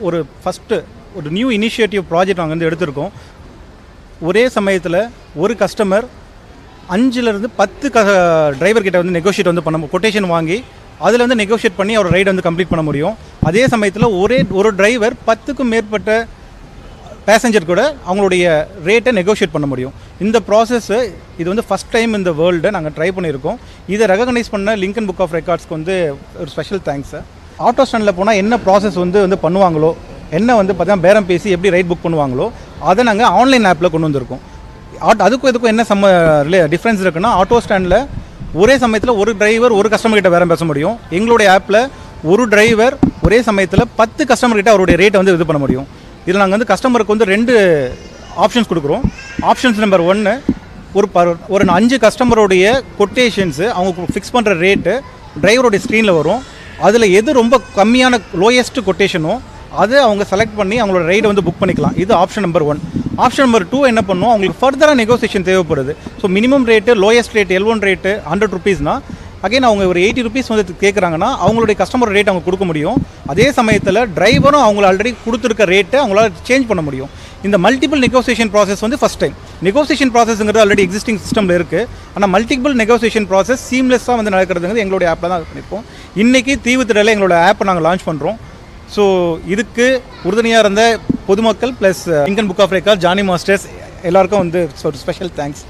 ஒரு ஃபஸ்ட்டு ஒரு new initiative project நாங்கள் வந்து எடுத்திருக்கோம். ஒரே சமயத்தில் ஒரு கஸ்டமர் 5லேருந்து 10 டிரைவர் கிட்ட வந்து நெகோஷியேட் வந்து பண்ண கொட்டேஷன் வாங்கி அதில் வந்து நெகோஷியேட் பண்ணி அவர் ரைடு வந்து கம்ப்ளீட் பண்ண முடியும். அதே சமயத்தில் ஒரு டிரைவர் 10க்கும் மேற்பட்ட பேசஞ்சர் கூட அவங்களுடைய ரேட்டை நெகோஷியேட் பண்ண முடியும். இந்த ப்ராசஸ்ஸு இது வந்து ஃபஸ்ட் டைம் இந்த வேர்ல்டு நாங்கள் ட்ரை பண்ணியிருக்கோம். இதை ரெகக்னைஸ் பண்ண லிங்கன் புக் ஆஃப் ரெக்கார்ட்ஸ்க்கு வந்து ஒரு ஸ்பெஷல் தேங்க்ஸ். ஆட்டோ ஸ்டாண்டில் போனால் என்ன ப்ராசஸ் வந்து பண்ணுவாங்களோ, என்ன வந்து பார்த்தீங்கன்னா பேரம் பேசி எப்படி ரைட் புக் பண்ணுவாங்களோ அதை நாங்கள் ஆன்லைன் ஆப்பில் கொண்டு வந்திருக்கோம். அதுக்கும் இதுக்கும் என்ன டிஃப்ரென்ஸ் இருக்குன்னா, ஆட்டோ ஸ்டாண்டில் ஒரே சமயத்தில் ஒரு டிரைவர் ஒரு கஸ்டமர் கிட்ட பேரம் பேச முடியும். எங்களுடைய ஆப்பில் ஒரு டிரைவர் ஒரே சமயத்தில் 10 கஸ்டமர் கிட்ட அவருடைய ரேட்டை வந்து இது பண்ண முடியும். இதில் நாங்கள் வந்து கஸ்டமருக்கு வந்து 2 ஆப்ஷன்ஸ் கொடுக்குறோம். ஆப்ஷன்ஸ் நம்பர் 1, ஒரு 5 கஸ்டமருடைய கொட்டேஷன்ஸு அவங்க ஃபிக்ஸ் பண்ணுற ரேட்டு டிரைவருடைய ஸ்க்ரீனில் வரும். அதில் எது ரொம்ப கம்மியான லோயஸ்ட் கொட்டேஷனோ அதை அவங்க செலக்ட் பண்ணி அவங்களோட ரைடை வந்து புக் பண்ணிக்கலாம். இது ஆப்ஷன் நம்பர் 1. ஆப்ஷன் நம்பர் 2 என்ன பண்ணும், அவங்களுக்கு ஃபர்தராக நெகோசியேஷன் தேவைப்படுது. So minimum rate, lowest rate L1 rate 100 ருபீஸ்னால் அகைன் அவங்க ஒரு 80 ருபீஸ் வந்து கேட்குறாங்கன்னா அவங்களுடைய கஸ்டமர் ரேட் அவங்க கொடுக்க முடியும். அதே சமயத்தில் டிரைவரும் அவங்கள ஆல்ரெடி கொடுத்துருக்க ரேட்டை அவங்களால சேஞ்ச் பண்ண முடியும். இந்த மல்டிபிள் நெகோசியேஷன் ப்ராசஸ் வந்து ஃபஸ்ட் டைம். நெகோசியேஷன் ப்ராசஸ்ங்கிறது ஆல்ரெடி எக்ஸிஸ்டிங் சிஸ்டமில் இருக்குது. ஆனால் மல்டிபிள் நெகோசியேஷன் ப்ராசஸ் சீம்லெஸ்ஸாக வந்து நடக்கிறதுங்கிறது எங்களுடைய ஆப்பில் தான் பண்ணிப்போம். இன்றைக்கி தீவுத்திடலில் எங்களோட ஆப்பை நாங்கள் லான்ச் பண்ணுறோம். ஸோ இதுக்கு உறுதுணையாக இருந்த பொதுமக்கள் plus Limca book of records, Jani masters எல்லாருக்கும் வந்து ஒரு ஸ்பெஷல் தேங்க்ஸ்.